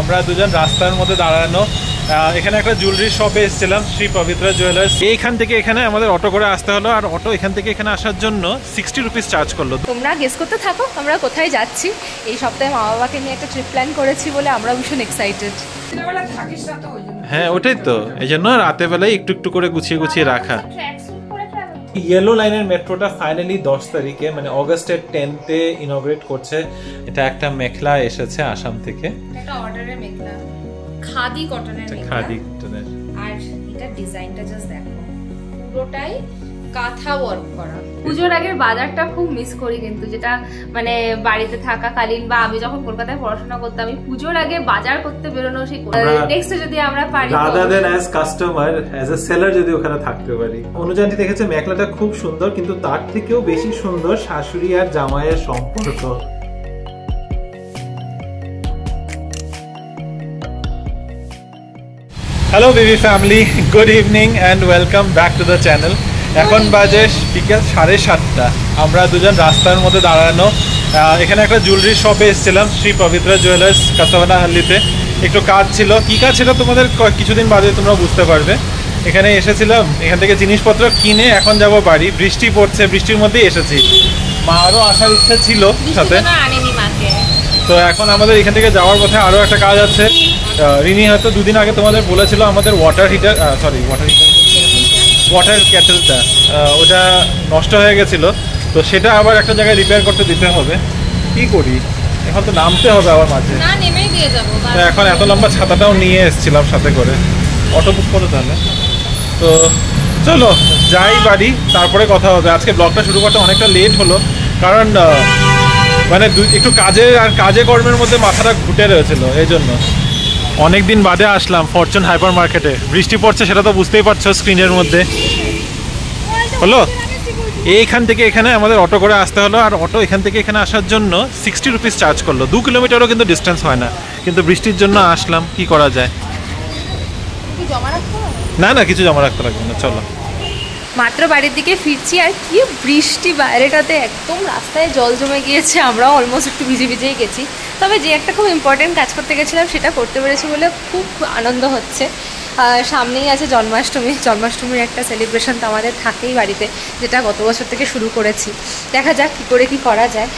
আমরা দুজন রাস্তার মধ্যে দাঁড়ানো, এখানে একটা জুয়েলারি শপে এসেছিলাম, শ্রী পবিত্রা জুয়েলার্স। এইখান থেকে এখানে আমাদের অটো করে আসতে হলো, আর অটো এখান থেকে এখানে আসার জন্য 60 রুপিস চার্জ করলো। তোমরা গেস করতে থাকো আমরা কোথায় যাচ্ছি। এই সপ্তাহে মা বাবাকে নিয়ে একটা ট্রিপ প্ল্যান করেছি বলে আমরা ভীষণ এক্সাইটেড। হ্যাঁ ওটাই তো, এই জন্য রাতে বেলায় একটু একটু করে গুছিয়ে গুছিয়ে রাখা। ইয়েলো লাইনের মেট্রোটা ফাইনালি 10 তারিখে মানে অগস্টের 10th-এ ইনগ্রেট করছে। এটা একটা মেখলা এসেছে আসাম থেকে, একটা অর্ডারের মেখলা, খাদি কটনের মেখলা, খাদি কটনের। আর এটা ডিজাইনটা জাস্ট দেখো, পুরোটাই কাঁথা ওয়ার্ক করা। পুজোর আগের বাজারটা খুব মিস করি কিন্তু, যেটা মানে বাড়িতে থাকাকালীন বা আমি যখন কলকাতায় পড়াশোনা করতাম, আমি পুজোর আগে বাজার করতে বেরোনো, সেই নেক্সট যদি আমরা পারি rather than as customer as a seller যদি ওখানে থাকতে পারি। অনুজানটি দেখেছে মেখলাটা খুব সুন্দর, কিন্তু তার থেকেও বেশি সুন্দর শাশুড়ি আর জামাইয়ের সম্পর্ক। Hello baby family, good evening and welcome back to the channel. এখন বাজে বিকেল 7:30। আমরা দুজন রাস্তার মধ্যে দাঁড়ানো, এখানে একটা জুয়েলারি শপে এসেছিলাম, শ্রী পবিত্রা জুয়েলার্স, কাসাবানাহাল্লিতে। একটু কাজ ছিল, কী কাজ ছিল তোমাদের কিছুদিন বাদে তোমরা বুঝতে পারবে। এখানে এসেছিলাম, এখান থেকে জিনিসপত্র কিনে এখন যাব বাড়ি। বৃষ্টি পড়ছে, বৃষ্টির মধ্যেই এসেছি। মারও আসার ইচ্ছা ছিল সাথে, তো এখন আমাদের এখান থেকে যাওয়ার পথে আরও একটা কাজ আছে। রিনি হয়তো দুদিন আগে তোমাদের বলেছিল আমাদের ওয়াটার ক্যাটেলটা ওটা নষ্ট হয়ে গেছিল, তো সেটা আবার একটা জায়গায় রিপেয়ার করতে দিতে হবে। কি করি, এখন তো নামতে হবে আবার মাঝে, তো এখন এত লম্বা ছাতাটাও নিয়ে এসেছিলাম সাথে করে। অটো বুক করো তাহলে, তো চলো যাই বাড়ি, তারপরে কথা হবে। আজকে ব্লগটা শুরু করতে অনেকটা লেট হলো, কারণ মানে একটু কাজে কর্মের মধ্যে মাথাটা ঘুটে রয়েছিল, এই জন্য। অনেকদিন বাদে আসলাম ফরচুন হাইপার মার্কেটে। বৃষ্টি পড়ছে সেটা তো বুঝতেই পারছো স্ক্রিনের মধ্যে। হলো এইখান থেকে এখানে আমাদের অটো করে আসতে হলো, আর অটো এখান থেকে এখানে আসার জন্য 60 রুপিস চার্জ করলো। 2 কিলোমিটারও কিন্তু ডিস্টেন্স হয় না, কিন্তু বৃষ্টির জন্য আসলাম, কি করা যায়। না না, কিছু জমা রাখতে লাগবে না, চলো। মাত্র বাড়ির দিকে ফিরছি, আর কি বৃষ্টি বাইরেটাতে, একদম রাস্তায় জল জমে গিয়েছে। আমরাও অলমোস্ট একটু ভিজে ভিজেই গেছি, তবে যে একটা খুব ইম্পর্টেন্ট কাজ করতে গেছিলাম সেটা করতে পেরেছি বলে খুব আনন্দ হচ্ছে। সামনেই আছে জন্মাষ্টমীর একটা সেলিব্রেশন তো আমাদের থাকেই বাড়িতে, যেটা গত বছর থেকে শুরু করেছি। দেখা যাক কী করে কী করা যায়।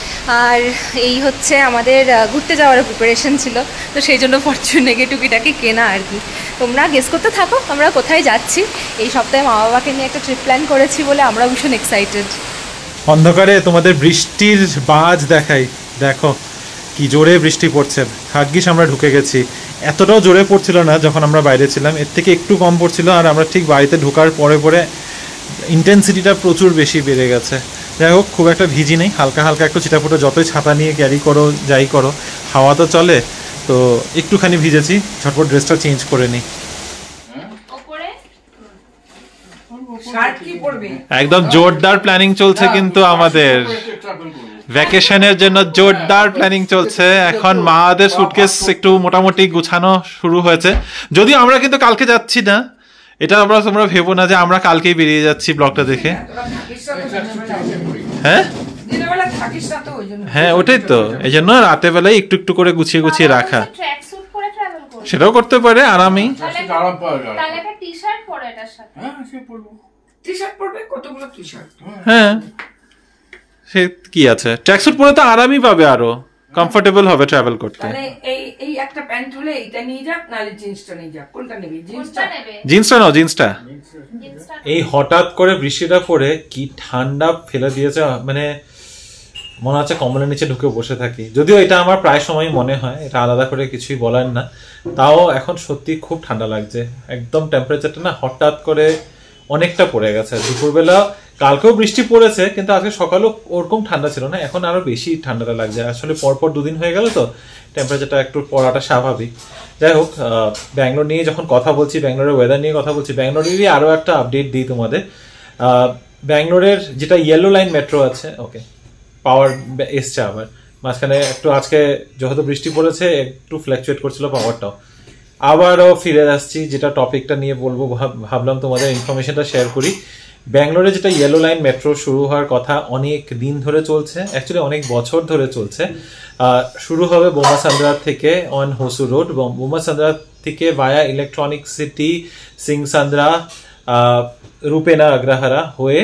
আর এই হচ্ছে আমাদের ঘুরতে যাওয়ার প্রিপারেশন ছিল, তো সেই জন্য ফরচুনে গিয়ে টুকিটাকি কেনা আর কি। তোমরা গেস করতে থাকো আমরা কোথায় যাচ্ছি। এই সপ্তাহে মা বাবাকে নিয়ে একটা ট্রিপ প্ল্যান করেছি বলে আমরা ভীষণ এক্সাইটেড। অন্ধকারে তোমাদের বৃষ্টির বাজ দেখাই, দেখো কি জোরে বৃষ্টি পড়ছে। ভাগ্যিস আমরা ঢুকে গেছি, এতটাও জোরে পড়ছিল না যখন আমরা বাইরে ছিলাম, এর থেকে একটু কম পড়ছিল। আর আমরা ঠিক বাড়িতে ঢোকার পরে পরে ইন্টেন্সিটিটা প্রচুর বেশি বেড়ে গেছে। যাই হোক, খুব একটা ভিজি নেই, হালকা হালকা একটু ছিটাফোটা, যতই ছাতা নিয়ে ক্যারি করো যাই করো, হাওয়া তো চলে, তো একটুখানি ভিজেছি। ঝটপট ড্রেসটা চেঞ্জ করে নিই। একদম জোরদার প্ল্যানিং চলছে কিন্তু আমাদের ভ্যাকেশনের জন্য, জোরদার প্ল্যানিং চলছে। এখন মাদের সুটকেস একটু মোটামুটি গুছানো শুরু হয়েছে, যদিও আমরা কিন্তু কালকে যাচ্ছি না। এটা তোমরা ভেবো না যে আমরা কালকেই বেরিয়ে যাচ্ছি ব্লগটা দেখে। হ্যাঁ হ্যাঁ ওটাই তো, এই জন্য রাতে বেলায় একটু একটু করে গুছিয়ে গুছিয়ে রাখা। সেটাও করতে পারে আরামেই। হ্যাঁ সে কি আছে, ট্র্যাকস্যুট পরে তো আরামই পাবে, আরো কমফোর্টেবল হবে ট্রাভেল করতে। এই একটা প্যান্ট হলে এটা নিয়ে যাক, নালে জিন্সটা নিয়ে যাক, কোনটা নেবে? জিন্সটা নাও, জিন্সটা। এই হঠাৎ করে বৃষ্টিটা পড়ে কি ঠান্ডা ফেলে দিয়েছে, মানে মনে হচ্ছে কম্বলের নিচে ঢুকে বসে থাকি। যদিও এটা আমার প্রায় সময় মনে হয়, এটা আলাদা করে কিছুই বলার না। তাও এখন সত্যি খুব ঠান্ডা লাগছে, একদম টেম্পারেচারটা না হঠাৎ করে অনেকটা পড়ে গেছে। দুপুরবেলা কালকেও বৃষ্টি পড়েছে, কিন্তু আজকে সকালেও ওরকম ঠান্ডা ছিল না, এখন আরো বেশি ঠান্ডাটা লাগছে। আসলে পরপর 2 দিন হয়ে গেল তো টেম্পারেচারটা একটু পড়াটা স্বাভাবিক। যাই হোক, ব্যাঙ্গালোর নিয়ে যখন কথা বলছি, ব্যাঙ্গালোরের ওয়েদার নিয়ে কথা বলছি, ব্যাঙ্গালোরেরই আরও একটা আপডেট দিই তোমাদের। ব্যাঙ্গালোরের যেটা ইয়েলো লাইন মেট্রো আছে, ওকে, পাওয়ার এসছে আবার। মাঝখানে একটু আজকে যেহেতু বৃষ্টি পড়েছে একটু ফ্ল্যাকচুয়েট করছিল পাওয়ারটাও, আবারও ফিরে আসছি। যেটা টপিকটা নিয়ে বলবো ভাবলাম তোমাদের ইনফরমেশনটা শেয়ার করি। ব্যাঙ্গালোরে যেটা ইয়েলো লাইন মেট্রো শুরু হওয়ার কথা অনেক দিন ধরে চলছে, অ্যাকচুয়ালি অনেক বছর ধরে চলছে। শুরু হবে বোমাসান্দ্রা থেকে অন হোসু রোড, এবং বোমাসান্দ্রা থেকে ভায়া ইলেকট্রনিক সিটি, সিংসান্দ্রা, রূপেনা, আগ্রাহারা হয়ে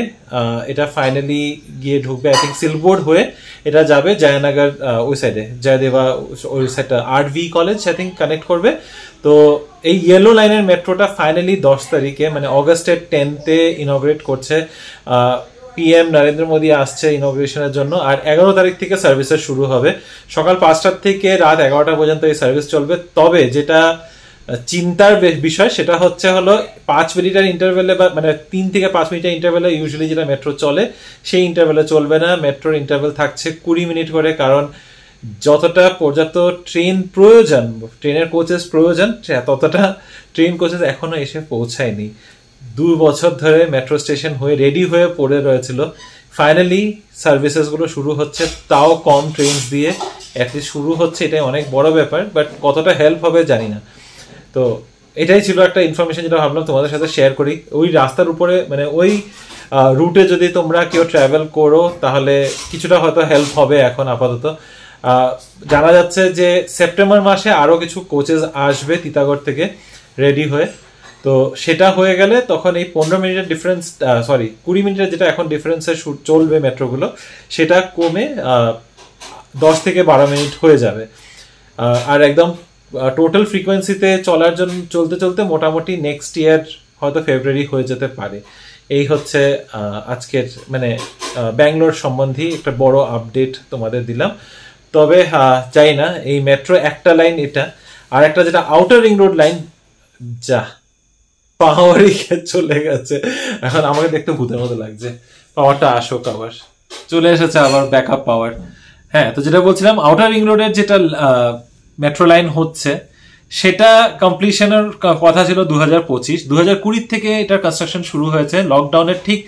এটা ফাইনালি গিয়ে ঢুকবে আই থিঙ্ক সিলবোর্ড হয়ে, এটা যাবে জয়নগর ওই সাইডে, জয়দেবা ওই সাইডটা RV college I think connect করবে। তো এই ইয়েলো লাইনের মেট্রোটা ফাইনালি 10 তারিখে মানে অগস্টের 10th ইনগ্রেট করছে। PM নরেন্দ্র মোদী আসছে ইনগ্রেশনের জন্য, আর 11 তারিখ থেকে সার্ভিসেস শুরু হবে। সকাল 5টা থেকে রাত 11টা পর্যন্ত এই সার্ভিস চলবে। তবে যেটা চিন্তার বিষয় সেটা হলো 5 মিনিটের ইন্টারভেলে, বা মানে 3 থেকে 5 মিনিটের ইন্টারভেলে ইউজুয়ালি যেটা মেট্রো চলে সেই ইন্টারভেলে চলবে না। মেট্রোর ইন্টারভেল থাকছে 20 মিনিট করে, কারণ যতটা পর্যাপ্ত ট্রেন প্রয়োজন, ট্রেনের কোচেস প্রয়োজন, ততটা ট্রেন কোচেস এখনো এসে পৌঁছায়নি। 2 বছর ধরে মেট্রো স্টেশন হয়ে রেডি হয়ে পড়ে রয়েছিল। ফাইনালি সার্ভিসেস গুলো শুরু হচ্ছে, তাও কম ট্রেন দিয়ে অ্যাটলিস্ট শুরু হচ্ছে, এটাই অনেক বড় ব্যাপার। বাট কতটা হেল্প হবে জানি না। তো এটাই ছিল একটা ইনফরমেশন যেটা ভাবলাম তোমাদের সাথে শেয়ার করি। ওই রাস্তার উপরে মানে ওই রুটে যদি তোমরা কেউ ট্রাভেল করো তাহলে কিছুটা হয়তো হেল্প হবে এখন আপাতত। জানা যাচ্ছে যে সেপ্টেম্বর মাসে আরো কিছু কোচেস আসবে তিতাগড় থেকে রেডি হয়ে। তো সেটা হয়ে গেলে তখন এই 15 মিনিটের ডিফারেন্স, 20 মিনিটের যেটা এখন ডিফারেন্সে চলবে মেট্রোগুলো, সেটা কমে 10 থেকে 12 মিনিট হয়ে যাবে। আর একদম টোটাল ফ্রিকোয়েন্সিতে চলার জন্য চলতে চলতে মোটামুটি নেক্সট ইয়ার হয়তো ফেব্রুয়ারি হয়ে যেতে পারে। এই হচ্ছে আজকের মানে ব্যাঙ্গালোর সম্বন্ধী একটা বড় আপডেট তোমাদের দিলাম। তবে চাই না এই মেট্রো একটা লাইন এটা, আর একটা যেটা আউটার রিং রোড লাইন, যা পাওয়ারই চলে গেছে। এখন আমাকে দেখতে ভূতের মতো লাগছে। পাওয়ারটা আসুক, আবার চলে এসেছে আবার ব্যাকআপ পাওয়ার। হ্যাঁ, তো যেটা বলছিলাম আউটার রিং রোডের যেটা মেট্রো লাইন হচ্ছে সেটা কমপ্লিশনের কথা ছিল 2025। 2020 থেকে এটার কনস্ট্রাকশন শুরু হয়েছে। লকডাউনের ঠিক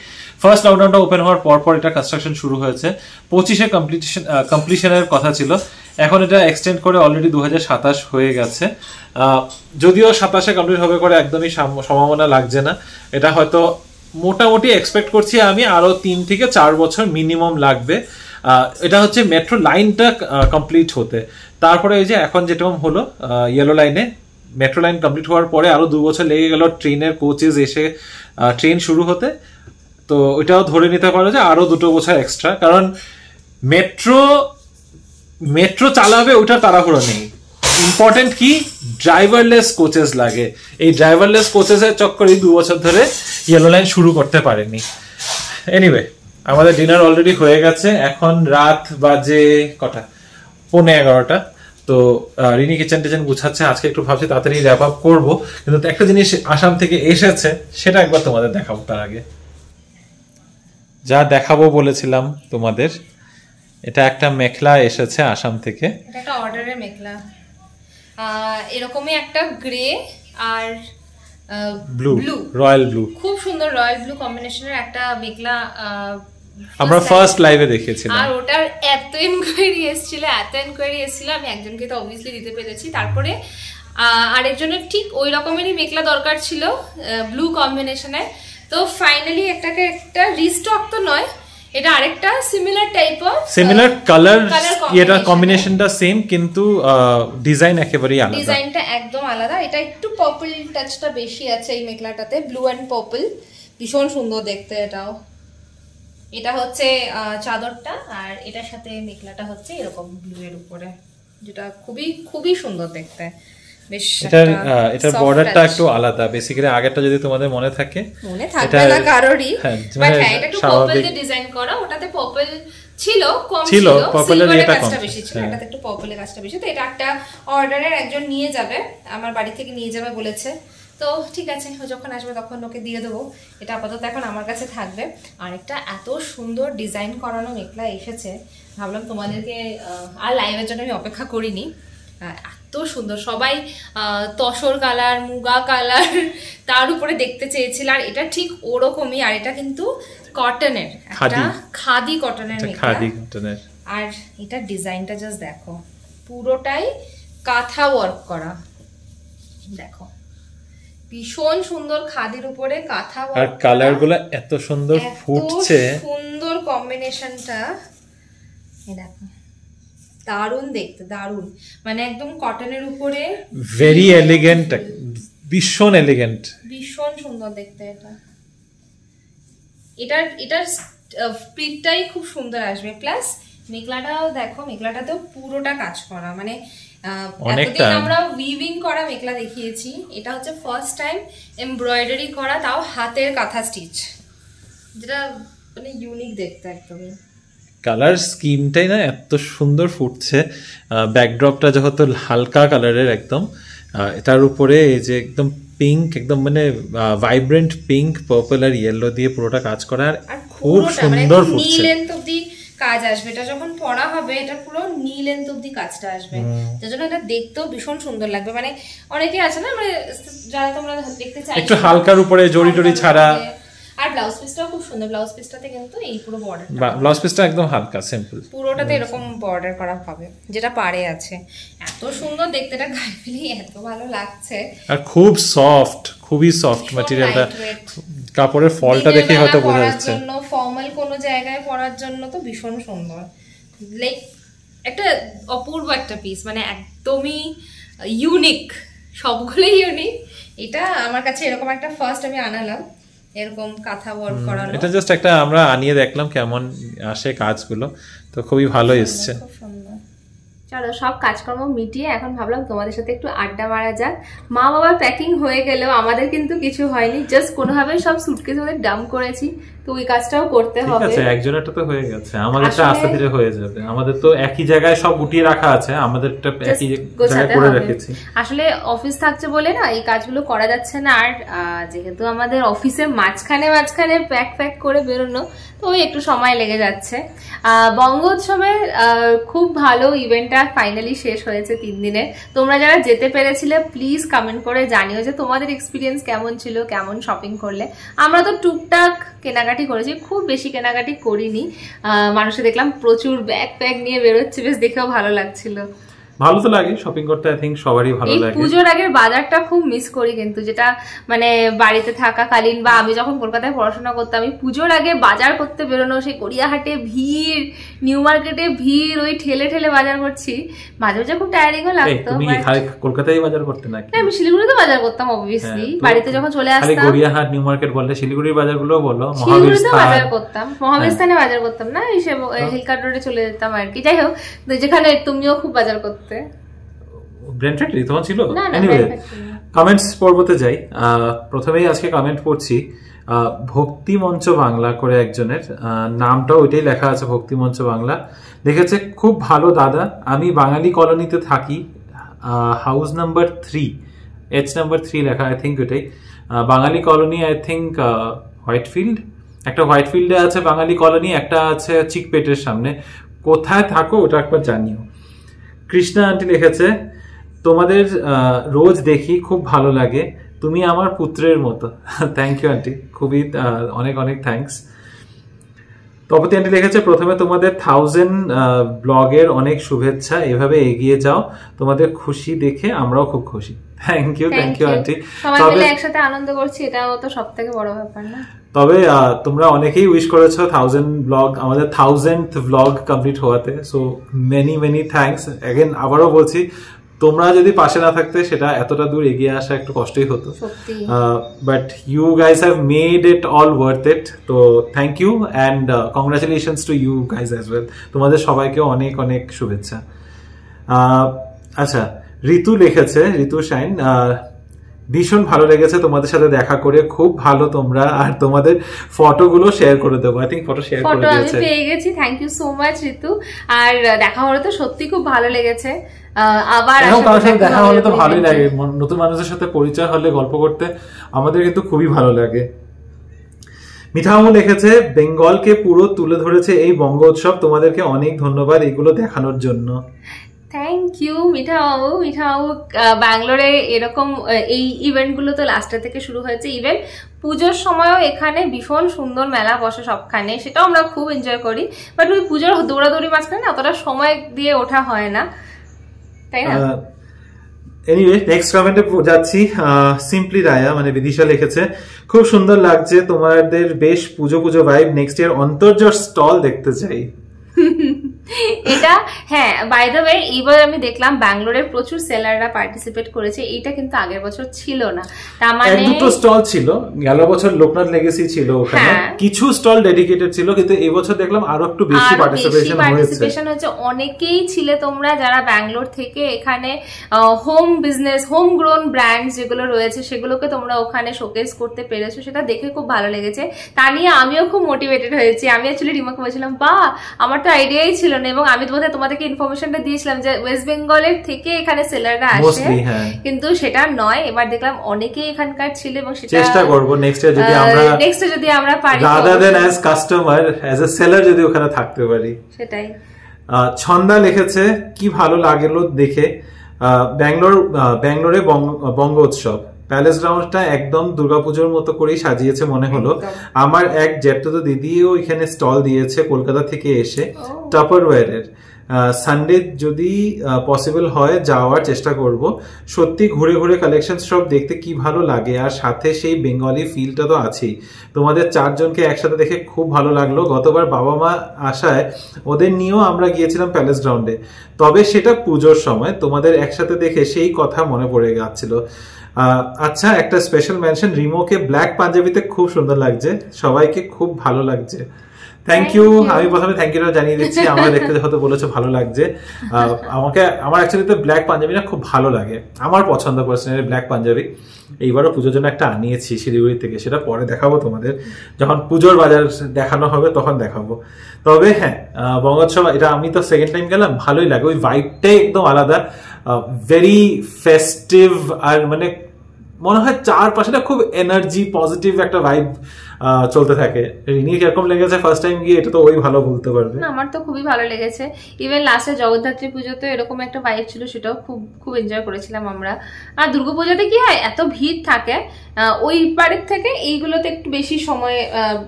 ফার্স্ট লকডাউনটা ওপেন হওয়ার পর এটা কনস্ট্রাকশন শুরু হয়েছে। 25-এ কমপ্লিশনের কথা ছিল। এখন এটা এক্সটেন্ড করে অলরেডি 2027 হয়ে গেছে। যদিও 27-এ কমপ্লিট হবে করে একদমই সম্ভাবনা লাগছে না। এটা হয়তো মোটামুটি এক্সপেক্ট করছি আমি আরো 3 থেকে 4 বছর মিনিমাম লাগবে। এটা হচ্ছে মেট্রো লাইনটা কমপ্লিট হতে। তারপরে এই যে এখন যেটা হলো ইয়েলো লাইনে মেট্রো লাইন কমপ্লিট হওয়ার পরে আরো 2 বছর লেগে গেল ট্রেনের কোচেস এসে ট্রেন শুরু হতে। তো ওইটাও ধরে নিতে পারো যে আরো 2 বছর এক্সট্রা, কারণ মেট্রো চালাবে ওইটার তাড়াহুড়ো নেই। ইম্পর্টেন্ট কি, ড্রাইভারলেস কোচেস লাগে। এই ড্রাইভারলেস কোচেসের চক্করে 2 বছর ধরে ইয়েলো লাইন শুরু করতে পারেনি। এনিওয়ে, আমাদের ডিনার অলরেডি হয়ে গেছে। এখন রাত বাজে কটা, 11:15। তো রিনি কিচেন টিচেন গুছাচ্ছে। আজকে একটু ভাবছি তাড়াতাড়ি র্যাপ আপ করবো, কিন্তু একটা জিনিস আসাম থেকে এসেছে সেটা একবার তোমাদের দেখাবো। তার আগে যা দেখাবো বলেছিলাম তোমাদের, এটা একটা মেখলা এসেছে আসাম থেকে। এটা একটা অর্ডারের মেখলা, এরকমই একটা গ্রে আর ব্লু, রয়্যাল ব্লু, খুব সুন্দর রয়্যাল ব্লু কম্বিনেশনের একটা মেখলা আমরা ফার্স্ট লাইভে দেখেছিলাম। আর ওটার এত এনকোয়ারি এসেছিল আমি একজনকে তো অবভিয়াসলি দিতে পেরেছি। তারপরে আরেকজনের ঠিক ওই রকমেরই মেখলা দরকার ছিল ব্লু কম্বিনেশনে। তো ফাইনালি একটা রিস্টক তো নয়, এটা আরেকটা similar type of similar colour, এটা কম্বিনেশনটা সেম কিন্তু ডিজাইন একেবারেই আলাদা। ডিজাইনটা একদম আলাদা। এটা একটু পার্পল টাচটা বেশি আছে এই মেখলাটাতে, ব্লু এন্ড পার্পল, ভীষণ সুন্দর দেখতে। এটা হচ্ছে চাদরটা, আর এটার সাথে মেখলাটা হচ্ছে এরকম ব্লু এর উপরে, যেটা খুবই খুবই সুন্দর দেখতে। বেশ এটার বর্ডারটা একটু আলাদা। বেসিক্যালি আগেরটা যদি তোমাদের মনে থাকে, মনে থাকবে না কারোরই, বাট হ্যাঁ এটা একটু পার্পল দিয়ে ডিজাইন করা। ওটাতে পার্পল ছিল, কম ছিল, পার্পলের এটা কাজটা বেশি ছিল, এটাতে একটু পার্পলের কাজটা বেশি। তো এটা একটা অর্ডারের একজন নিয়ে যাবে, আমার বাড়ি থেকে নিয়ে যাবে বলেছে। তো ঠিক আছে, ও যখন আসবে তখন ওকে দিয়ে দেবো। এটা আপাতত এখন আমার কাছে থাকবে। আর একটা এত সুন্দর ডিজাইন করানো মেখলা এসেছে, ভাবলাম তোমাদেরকে, আর লাইভের জন্য আমি অপেক্ষা করিনি। এত সুন্দর, সবাই তসর কালার, মুগা কালার তার উপরে দেখতে চেয়েছিল, আর এটা ঠিক ওরকমই। আর এটা কিন্তু কটনের, একটা খাদি কটনের মেখলা। আর এটা ডিজাইনটা জাস্ট দেখো, পুরোটাই কাঁথা ওয়ার্ক করা। দেখো ভীষণ সুন্দর খাদির উপরে কাঁথা, আর কালার গুলো এত সুন্দর ফুটছে, সুন্দর কম্বিনেশনটা। দেখো দারুণ দেখতে, দারুণ, মানে একদম কটনের উপরে ভেরি এলিগেন্ট, ভীষণ এলিগেন্ট, ভীষণ সুন্দর দেখতে। এটার প্রিন্টটাই খুব সুন্দর আসবে, প্লাস মেখলাটাও দেখো, মেখলাটাতেও পুরোটা কাজ করা, মানে এতদিন আমরা উইভিং করা মেখলা দেখিয়েছি, এটা হচ্ছে ফার্স্ট টাইম এমব্রয়ডারি করা, তাও হাতের কাঁথা স্টিচ, যেটা মানে ইউনিক দেখতে একদমই। কালার স্কিমটাই না এত সুন্দর ফুটছে, ব্যাকড্রপটা যেহেতু হালকা কালারের একদম, এটার উপরে এই যে একদম পিঙ্ক, একদম মানে ভাইব্রেন্ট পিঙ্ক, পার্পল আর ইয়েলো দিয়ে পুরোটা কাজ করা, আর খুব সুন্দর ফুটছে। নী লেন্থ অবধি কাজ আসবে, এটা যখন পরা হবে এটা পুরো নী লেন্থ অবধি কাজটা আসবে, যার জন্য এটা দেখতেও ভীষণ সুন্দর লাগবে। মানে অনেকে আছে না, মানে যারা তোমরা দেখতে চাই একটু হালকার উপরে জড়ি টড়ি ছাড়া, আর ব্লাউজ পিসটাও খুব সুন্দর। ব্লাউজ পিসটাতে কিন্তু এই পুরো বর্ডার, ব্লাউজ পিসটা একদম হালকা সিম্পল, পুরোটাতে এরকম বর্ডার করা হবে, যেটা পাড়ে আছে। এত সুন্দর দেখতে, এটা গায়ে ফেলে এত ভালো লাগছে, আর খুব সফট, খুবই সফট ম্যাটেরিয়ালটা, কাপড়ের ফলটা দেখে হয়তো বোঝা যাচ্ছে। ফর্মাল কোনো জায়গায় পরার জন্য তো ভীষণ সুন্দর, লাইক একটা অপূর্ব একটা পিস, মানে একদমই ইউনিক, সবগুলোই ইউনিক। এটা আমার কাছে এরকম একটা ফার্স্ট আমি আনালাম, এরকম কাঁথা ওয়ার্ক করানো, এটা জাস্ট একটা আমরা আনিয়ে দেখলাম কেমন আসে কাজগুলো, তো খুবই ভালো এসছে। খুব সুন্দর। চলো সব কাজকর্ম মিটিয়ে এখন ভাবলাম তোমাদের সাথে একটু আড্ডা মারা যাক। মা বাবার প্যাকিং হয়ে গেলেও আমাদের কিন্তু কিছু হয়নি, জাস্ট কোনোভাবে সব সুটকেস ওদের ডাম্প করেছি, তো ওই কাজটাও করতে হবে। ঠিক আছে, একজনেরটা তো হয়ে গেছে, আমাদেরটা আস্তে ধীরে হয়ে যাবে। আমাদের তো একই জায়গায় সব গুটিয়ে রাখা আছে, আমাদেরটা একই জায়গায় করে রেখেছি। আসলে অফিস থাকছে বলে না এই কাজগুলো করা যাচ্ছে না, আর যেহেতু আমাদের অফিসের মাঝখানে প্যাক করে বেরোনো, তো ওই একটু সময় লেগে যাচ্ছে। বঙ্গ উৎসবের খুব ভালো ইভেন্টটা ফাইনালি শেষ হয়েছে 3 দিনের। তোমরা যারা যেতে পেরেছিলে প্লিজ কমেন্ট করে জানিও যে তোমাদের এক্সপিরিয়েন্স কেমন ছিল, কেমন শপিং করলে। আমরা তো টুকটাক কেনাকাটি করেছি, খুব বেশি কেনাকাটি করিনি। মানুষে দেখলাম প্রচুর ব্যাগ নিয়ে বেরোচ্ছে, বেশ দেখেও ভালো লাগছিল। ভালো তো লাগে শপিং করতে, আই থিংক সবারই ভালো লাগে। পুজোর আগের বাজারটা খুব মিস করি কিন্তু, যেটা মানে বাড়িতে থাকাকালীন বা আমি যখন কলকাতায় পড়াশোনা করতাম, আমি পুজোর আগে বাজার করতে বেরোনো, সেই গড়িয়াহাটে ভিড়, নিউ মার্কেটে ভিড়, ওই ঠেলে বাজার করছি, মাঝে মাঝে খুব টায়ারিংও লাগতো। তুমি কলকাতায় বাজার করতে নাকি? আমি শিলিগুড়িতে বাজার করতাম অবভিয়াসলি, বাড়িতে যখন চলে আসতাম। গড়িয়াহাট নিউ মার্কেট বললে শিলিগুড়ির বাজারগুলো বলো, শিলিগুড়িতে বাজার করতাম, মহাবীরস্থানে বাজার করতাম না, হিসেবে হিলকাট রোডে চলে যেতাম আর কি। যাই হোক, যেখানে তুমিও খুব বাজার করতে। ব্র্যান্ডেড তোমার ছিল? এনিওয়ে, কমেন্টস পর্বতে যাই। প্রথমেই আজকে কমেন্ট পড়ছি ভক্তি মঞ্চ বাংলা করে একজনের, নামটাও ওইটাই লেখা আছে, ভক্তি মঞ্চ বাংলা। লিখেছে, খুব ভালো দাদা, আমি বাঙালি কলোনিতে থাকি, হাউস নাম্বার 3, H নাম্বার 3 লেখা, আই থিঙ্ক ওইটাই বাঙালি কলোনি, আই থিঙ্ক হোয়াইটফিল্ড। একটা হোয়াইটফিল্ডে আছে বাঙালি কলোনি, একটা আছে চিকপেটের সামনে। কোথায় থাকো ওটা একবার জানিও। কৃষ্ণা আন্টি লিখেছে, তোমাদের রোজ দেখি, খুব ভালো লাগে, তুমি আমার পুত্রের মতো। থ্যাংক ইউ আন্টি, খুবই অনেক থ্যাংকস। তপতি আন্টি লিখেছে, প্রথমে তোমাদের 1000 ব্লগের অনেক শুভেচ্ছা, এভাবে এগিয়ে যাও, তোমাদের খুশি দেখে আমরাও খুব খুশি। থ্যাংক ইউ আন্টি, সবাই মিলে একসাথে আনন্দ করছি, এটাও তো সবথেকে বড় ব্যাপার না? তবে তোমরা অনেকেই উইশ করেছো 1000 ব্লগ, আমাদের 1000th ব্লগ কমপ্লিট হওয়াতে, সো মেনি থ্যাঙ্কস এগেন। আবারও বলছি, তোমরা যদি পাশে না থাকতে সেটা এতটা দূর এগিয়ে আসা একটু কষ্টই হতো, but you guys have made it all worth it. তো thank you and congratulations to you guys as well. তোমাদের সবাইকে অনেক শুভেচ্ছা। আচ্ছা, ঋতু লিখেছে, ঋতু শাইন, ভীষণ ভালো লেগেছে তোমাদের সাথে দেখা করে, খুব ভালো তোমরা, আর তোমাদের ফটোগুলো শেয়ার করে দেবো। আই থিংক ফটো শেয়ার করে দিয়েছে, আমি পেয়ে গেছি। থ্যাংক ইউ সো মাচ ঋতু, আর দেখা হলে তো সত্যি খুব ভালো লেগেছে। আবার কারোর সাথে দেখা হলে তো ভালোই লাগে, নতুন মানুষের সাথে পরিচয় হলে গল্প করতে আমাদের কিন্তু খুবই ভালো লাগে। মিঠামু লিখেছে, বেঙ্গলকে পুরো তুলে ধরেছে এই বঙ্গ উৎসব, তোমাদেরকে অনেক ধন্যবাদ এগুলো দেখানোর জন্য। Thank you Mithababu. ব্যাঙ্গালোরে এরকম এই ইভেন্টগুলো তো লাস্টের থেকে শুরু হয়েছে, ইভেন পুজোর সময়ও এখানে ভীষণ সুন্দর মেলা বসে সবখানে, সেটাও আমরা খুব এনজয় করি। বাট ওই পুজোর দৌড়াদৌড়ি মাঝখানে অতটা সময় দিয়ে ওঠা হয় না, তাই না? এনিওয়ে নেক্সট কমেন্টে যাচ্ছি। সিম্পলি রায়া মানে বিদিশা লিখেছে, খুব সুন্দর লাগছে তোমাদের, বেশ পুজো পুজো ভাইব, নেক্সট ইয়ার অন্তর্জোর স্টল দেখতে চাই। এটা হ্যাঁ, বাই দ্য ওয়ে এইবার আমি দেখলাম ব্যাঙ্গালোরের প্রচুর সেলাররা পার্টিসিপেট করেছে, এটা কিন্তু আগের বছর ছিল না। তার মানে দুটো স্টল ছিল, গেল বছর লোকনাথ লেগেসি ছিল ওখানে, কিছু স্টল ডেডিকেটেড ছিল, কিন্তু এই বছর দেখলাম আরো একটু বেশি পার্টিসিপেশন হয়েছে। অনেকেই ছিলে তোমরা যারা ব্যাঙ্গালোর থেকে এখানে home business, home grown brand যেগুলো রয়েছে সেগুলোকে তোমরা ওখানে শোকেস করতে পেরেছো, সেটা দেখে খুব ভালো লেগেছে। তা নিয়ে আমিও খুব মোটিভেটেড হয়েছি। আমি অ্যাকচুয়ালি রিমাকে বলছিলাম, বাহ আমার তো আইডিয়াই ছিল না, এবং আমি তোমাদেরকে ইনফরমেশনটা দিয়েছিলাম যে ওয়েস্ট বেঙ্গলের থেকে এখানে সেলাররা আসে, কিন্তু সেটা নয়। এবার দেখলাম অনেকেই এখানকার ছিল, এবং সেটা চেষ্টা করব নেক্সট ইয়ার যদি আমরা পারি, rather than as customer as a seller যদি ওখানে থাকতে পারি। সেটাই। ছন্দা লিখেছে, কি ভালো লাগলো দেখে, ব্যাঙ্গালোরে বঙ্গ উৎসব প্যালেস গ্রাউন্ডটা একদম দুর্গাপুজোর মতো করেই সাজিয়েছে মনে হলো। আমার এক জ্যাঠতো দিদিও এখানে স্টল দিয়েছে কলকাতা থেকে এসে, টাপারওয়্যারের। সানডে যদি পসিবল হয় যাওয়ার চেষ্টা করব। সত্যি ঘুরে ঘুরে কালেকশন সব দেখতে কি ভালো লাগে, আর সাথে সেই বেঙ্গলি ফিলটা তো আছেই। তোমাদের চারজনকে একসাথে দেখে খুব ভালো লাগলো। গতবার বাবা মা আসায় ওদের নিয়েও আমরা গিয়েছিলাম প্যালেস গ্রাউন্ডে, তবে সেটা পুজোর সময়। তোমাদের একসাথে দেখে সেই কথা মনে পড়ে যাচ্ছিল। আচ্ছা, একটা স্পেশাল মেনশন, রিমোকে ব্ল্যাক পাঞ্জাবিতে খুব সুন্দর লাগছে, সবাইকে খুব ভালো লাগছে। Thank you. আমি প্রথমে থ্যাংক ইউটা জানিয়ে দিচ্ছি, আমরা দেখতে হয়তো বলেছো ভালো লাগছে। আমার অ্যাকচুয়ালি তো ব্ল্যাক পাঞ্জাবিটা খুব ভালো লাগে, আমার পছন্দ পার্সোনালি ব্ল্যাক পাঞ্জাবি। এইবারও পুজোর জন্য একটা আনিয়েছি শিলিগুড়ি থেকে, সেটা পরে দেখাবো তোমাদের, যখন পুজোর বাজার দেখানো হবে তখন দেখাবো। তবে হ্যাঁ, বঙ্গোৎসব এটা আমি তো সেকেন্ড টাইম গেলাম, ভালোই লাগে, ওই ভাইবটাই একদম আলাদা, ভেরি ফেস্টিভ, আর মানে মনে হয় চারপাশে খুব এনার্জি পজিটিভ একটা ভাইব চলতে থাকে। রিনি কিরকম লেগেছে ফার্স্ট টাইম গিয়ে, এটা তো ওই ভালো বলতে পারবে। আমার তো খুবই ভালো লেগেছে। ইভেন লাস্টে জগদ্ধাত্রী পুজোতে এরকম একটা ভাইব ছিল, সেটাও খুব খুব এনজয় করেছিলাম আমরা। আর দুর্গাপূজাতে কি হয়, এত ভিড় থাকে, ওই বাড়ির থেকে এইগুলোতে একটু বেশি সময়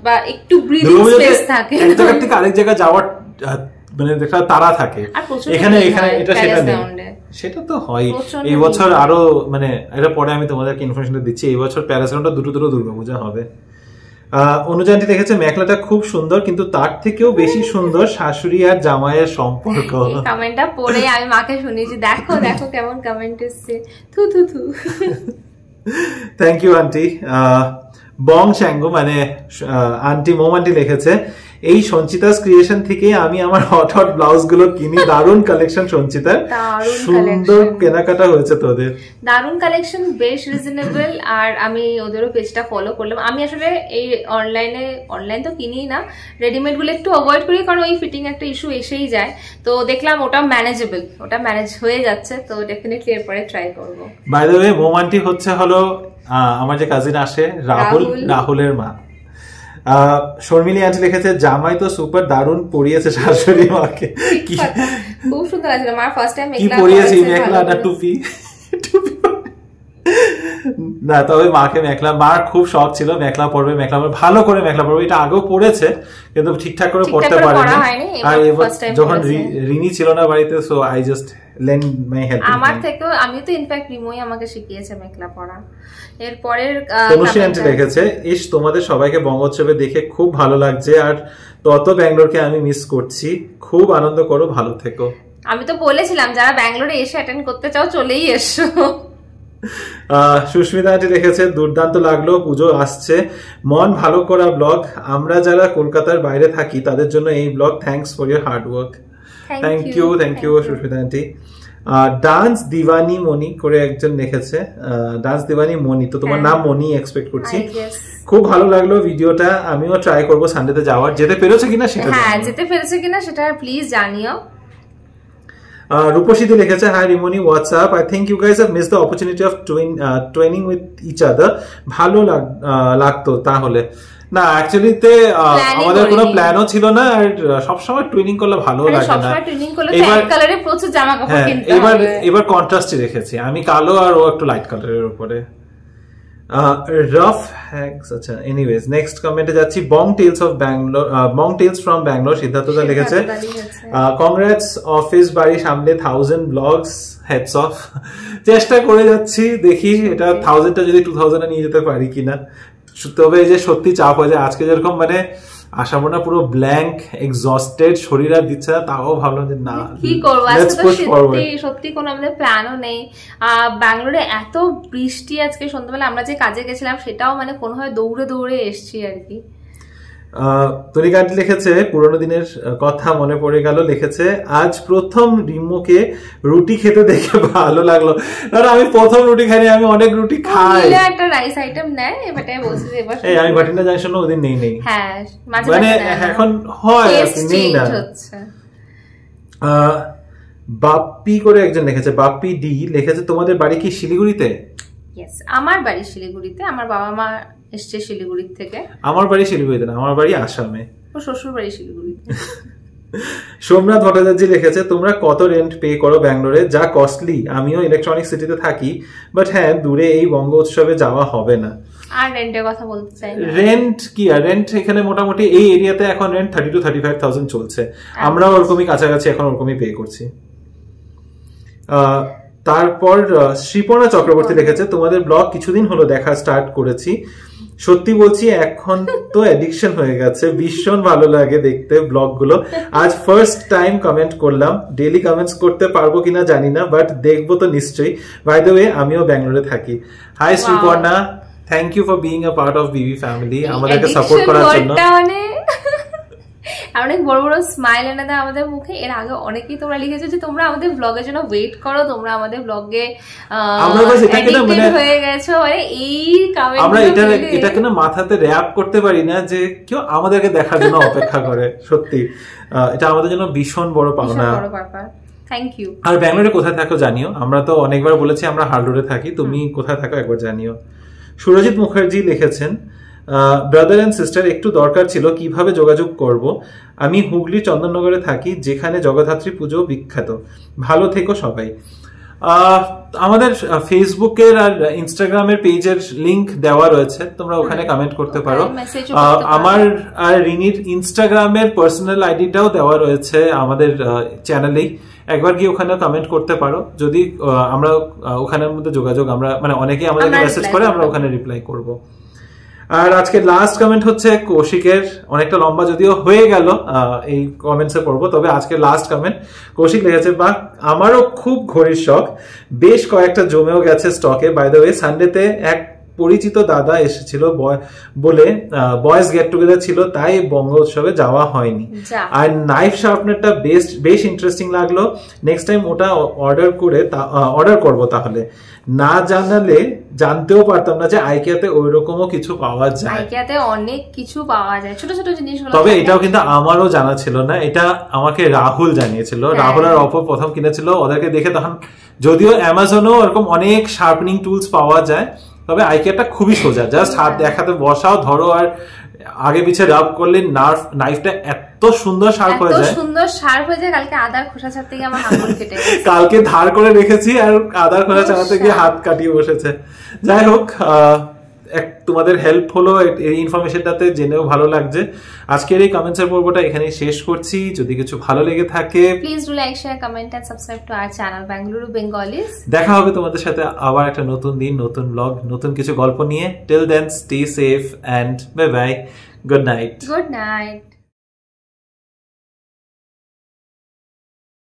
বা একটু ব্রিদিং স্পেস থাকে, এক জায়গা থেকে আরেক জায়গা যাওয়ার মানে দেখা তারা থাকে। এখানে এটা সেটা নেই, সেটা তো হয়। এই বছর আরো মানে এটা পরে আমি তোমাদেরকে ইনফরমেশনটা দিচ্ছি, এই বছর প্যালেস গ্রাউন্ডে দুটো দুর্গাপূজা হবে। অনুজানটি দেখেছে, মেখলাটা খুব সুন্দর, কিন্তু তার থেকেও বেশি সুন্দর শাশুড়ি আর জামাইয়ের সম্পর্ক। কমেন্টটা পড়ে আমি মাকে শুনিয়েছি, দেখো দেখো কেমন কমেন্ট এসেছে, থু থু থু। Thank you aunty. বং শ্যাঙ্গু মানে আন্টি মোম আন্টি লিখেছে, এই সঞ্চিতাস ক্রিয়েশন থেকে আমি আমার হট হট ব্লাউজ গুলো কিনি, দারুণ কালেকশন সঞ্চিতার, সুন্দর কেনাকাটা হয়েছে তোদের, দারুণ কালেকশন, বেশ রিজনেবল। আর আমি ওদেরও পেজটা ফলো করলাম। আমি আসলে এই অনলাইন তো কিনি না, রেডিমেড গুলো একটু অ্যাভয়েড করি, কারণ ওই ফিটিং একটা ইস্যু এসেই যায়। তো দেখলাম ওটা ম্যানেজেবল, ওটা ম্যানেজ হয়ে যাচ্ছে, তো ডেফিনেটলি এরপরে ট্রাই করবো। বাই দ্য ওয়ে মোম আন্টি হলো আমার যে কাজিন আসে রাহুলের মা। শর্মিলি আন্টি লিখেছে, জামাই তো সুপার, দারুণ পরিয়েছে শাশুড়ি মাকে। খুব সুন্দর আছে, আমার ফার্স্ট টাইম কি পরিয়েছে, মেখলা না টুপি? না, তবে মাকে মেখলা, মার খুব শখ ছিল মেখলা পরবে, মেখলা পরবে, ভালো করে মেখলা পরবে। এটা আগেও পড়েছে কিন্তু ঠিকঠাক করে পড়তে পারেনি। আর এবার যখন রিনি ছিল না বাড়িতে, so I just lend my help. আমার থেকেও আমি তো ইনফ্যাক্ট রিমোই আমাকে শিখিয়েছে মেখলা পরা। এরপরের তনুশ্রী আন্টি লিখেছে, ইস তোমাদের সবাইকে বঙ্গোৎসবে দেখে খুব ভালো লাগছে, আর তত ব্যাঙ্গালোরকে আমি মিস করছি, খুব আনন্দ করো, ভালো থেকো। আমি তো বলেছিলাম যারা ব্যাঙ্গালোরে এসে অ্যাটেন্ড করতে চাও চলেই এসো। সুস্মিতা আন্টি লিখেছে, দুর্দান্ত লাগলো, পুজো আসছে, মন ভালো করা ব্লগ, আমরা যারা কলকাতার বাইরে থাকি তাদের জন্য এই blog, thanks for your hard work. Thank you Susmita aunty. Dance Diwani Moni করে একজন লিখেছে, ডান্স দিওয়ানি মনি, তো তোমার নাম মনি এক্সপেক্ট করছি। খুব ভালো লাগলো ভিডিওটা, আমিও ট্রাই করবো সানডেতে যাওয়ার, যেতে পেরেছে কিনা সেটা, হ্যাঁ যেতে পেরেছে কিনা সেটা প্লিজ জানিও। রূপসী লিখেছে, hi Rimoni, WhatsApp, I think you guys have missed the opportunity of twinning with each other. ভালো লাগতো তাহলে। না অ্যাকচুয়ালি আমাদের কোনো প্ল্যানও ছিল না, আর সবসময় টুইনিং করলে ভালো লাগে না। এবার কন্ট্রাস্টই রেখেছি, আমি কালো আর ও একটু লাইট কালারের উপরে। রাফ হ্যাগস, আচ্ছা এনিওয়েজ নেক্সট কমেন্টে যাচ্ছি। বং টেলস ফ্রম ব্যাঙ্গালোর, সিদ্ধার্থদা লিখেছে, কংগ্রেটস অফিস বাড়ি সামলে 1000 ব্লগস হেডস অফ। চেষ্টা করে যাচ্ছি, দেখি এটা 1000টা যদি 2000 নিয়ে যেতে পারি কিনা। তবে এই যে সত্যি চাপ হয়ে যায়, আজকে যেরকম মানে আশাবো না পুরো ব্ল্যাঙ্ক এক্সস্টেড, শরীর আর দিচ্ছে না, তাও ভাবলাম যে না কি করবো, আজকে তো সত্যি কোনো আমাদের প্ল্যানও নেই। ব্যাঙ্গালোরে এত বৃষ্টি আজকে সন্ধ্যাবেলা আমরা যে কাজে গেছিলাম সেটাও মানে কোনোভাবে দৌড়ে দৌড়ে এসছি আর কি। তনিকা আন্টি লিখেছে পুরোনো দিনের কথা মনে পড়ে গেল, লিখেছে আজ প্রথম রিম্মুকে রুটি খেতে দেখে ভালো লাগলো। আমি প্রথম রুটি খাইনি, আমি অনেক রুটি খাই। একটা রাইস আইটেম নেয় এবারে বলছি এবার এই আমি ভাটিন্ডা জাংশনে ওদিন নেই হ্যাঁ মাঝে মানে এখন হয় নেই না। বাপ্পি করে একজন লিখেছে, বাপ্পি ডি লিখেছে তোমাদের বাড়ি কি শিলিগুড়িতে? ইয়েস, আমার বাড়ি শিলিগুড়িতে, আমার বাবা মা এসছে শিলিগুড়ি থেকে। আমার বাড়ি শিলিগুড়িতে না, আমার বাড়ি আসামে, ও শ্বশুর বাড়ি শিলিগুড়িতে। সোমনাথ ভট্টাচার্য লিখেছে তোমরা কত রেন্ট পে করো ব্যাঙ্গালোরে? যা কস্টলি, আমিও ইলেকট্রনিক সিটিতে থাকি, বাট হ্যাঁ দূরে এই বঙ্গ উৎসবে যাওয়া হবে না। আর রেন্টের কথা বলতে চাই না। রেন্ট কি আর রেন্ট, এখানে মোটামুটি এই এরিয়াতে এখন রেন্ট 30 to 35,000 চলছে। আমরাও ওরকমই কাছাকাছি এখন ওরকমই পে করছি। তারপর শ্রীপর্ণা চক্রবর্তী লিখেছে তোমাদের ব্লগ কিছুদিন হলো দেখা স্টার্ট করেছি, সত্যি বলছি এখন তো অ্যাডিকশন হয়ে গেছে, ভীষণ ভালো লাগে দেখতে ব্লগ গুলো। আজ ফার্স্ট টাইম কমেন্ট করলাম, ডেইলি কমেন্টস করতে পারবো কিনা জানি না, বাট দেখবো তো নিশ্চয়ই। বাই দ্য ওয়ে আমিও ব্যাঙ্গালোরে থাকি। Hi Shriparna, thank you for being a part of BB family, আমাদেরকে সাপোর্ট করার জন্য। অনেক বড় বড় স্মাইল এনে দেয় আমাদের মুখে। এর আগে অনেকেই তোমরা লিখেছো যে তোমরা আমাদের ব্লগের জন্য ওয়েট করো, তোমরা আমাদের ব্লগে হয়ে গেছো, মানে এই কমেন্ট আমরা এটাকে না মাথাতে র‍্যাপ করতে পারি না যে কেউ আমাদেরকে দেখার জন্য অপেক্ষা করে। সত্যি এটা আমাদের জন্য ভীষণ বড় পাওনা। Thank you. আর ব্যাঙ্গালোরে কোথায় থাকো জানিও, আমরা তো অনেকবার বলেছি আমরা হার্ডরোডে থাকি, তুমি কোথায় থাকো একবার জানিও। সুরজিৎ মুখার্জি লিখেছেন ব্রাদার এন্ড সিস্টার একটু দরকার ছিল, কিভাবে যোগাযোগ করব? আমি হুগলি চন্দননগরে থাকি, যেখানে জগদ্ধাত্রী পুজো বিখ্যাত। ভালো থেকো সবাই। আমাদের ফেসবুকের আর ইনস্টাগ্রামের পেজের লিংক দেওয়া রয়েছে, তোমরা ওখানে কমেন্ট করতে পারো। আমার আর রিনির ইনস্টাগ্রামের পার্সোনাল আইডিটাও দেওয়া রয়েছে আমাদের চ্যানেলেই, একবার গিয়ে ওখানে কমেন্ট করতে পারো। যদি আমরা ওখানের মধ্যে যোগাযোগ, আমরা মানে অনেকেই আমাদেরকে মেসেজ করে, আমরা ওখানে রিপ্লাই করব। আর আজকে লাস্ট কমেন্ট হচ্ছে কৌশিকের, অনেকটা লম্বা যদিও হয়ে গেল এই কমেন্টসে পড়বো, তবে আজকে লাস্ট কমেন্ট কৌশিক লিখেছে বা আমারও খুব ঘড়ির শখ, বেশ কয়েকটা জমেও গেছে স্টকে। বাই দ্য ওয়ে সানডেতে এক পরিচিত দাদা এসেছিল বলে বয়েজ গেট টুগেদার ছিল, তাই বঙ্গ উৎসবে যাওয়া হয়নি। আর নাইফ শার্পনারটা বেশ ইন্টারেস্টিং লাগলো, নেক্সট টাইম ওটা অর্ডার করবো। তাহলে না জানালে জানতেও পারতাম না যে আইকিয়াতে ওই রকমও কিছু পাওয়া যায়। আইকিয়াতে অনেক কিছু পাওয়া যায়, ছোট ছোট জিনিসগুলো। তবে এটাও কিন্তু আমারও জানা ছিল না, এটা আমাকে রাহুল জানিয়েছিল। রাহুল আর অপর প্রথম কিনেছিল, ওদেরকে দেখে তখন, যদিও অ্যামাজনেও এরকম অনেক শার্পনিং টুলস পাওয়া যায়, তবে আইকিয়াটা খুবই সোজা, জাস্ট হাত দেখাতে বসাও, ধরো আর আগে পিছে রাব করলে নাইফটা এত সুন্দর শার্প হয়ে যায়, কালকে আদার খোসা ছাড়তে গিয়ে আমার হাত কেটে গেছে। কালকে ধার করে রেখেছি আর আদার খোসা ছাড়াতে গিয়ে হাত কাটিয়ে বসেছে। যাই হোক, তোমাদের হেল্প হলো, এই ইনফরমেশনটাতে জেনেও ভালো লাগছে। আজকের এই কমেন্টসের পর্বটা এখানেই শেষ করছি। যদি কিছু ভালো লেগে থাকে please do like, share, comment and subscribe to our channel Bengaluru Bengalis. দেখা হবে তোমাদের সাথে আবার একটা নতুন দিন, নতুন ব্লগ, নতুন কিছু গল্প নিয়ে। Till then stay safe and bye bye. Good night. Good night.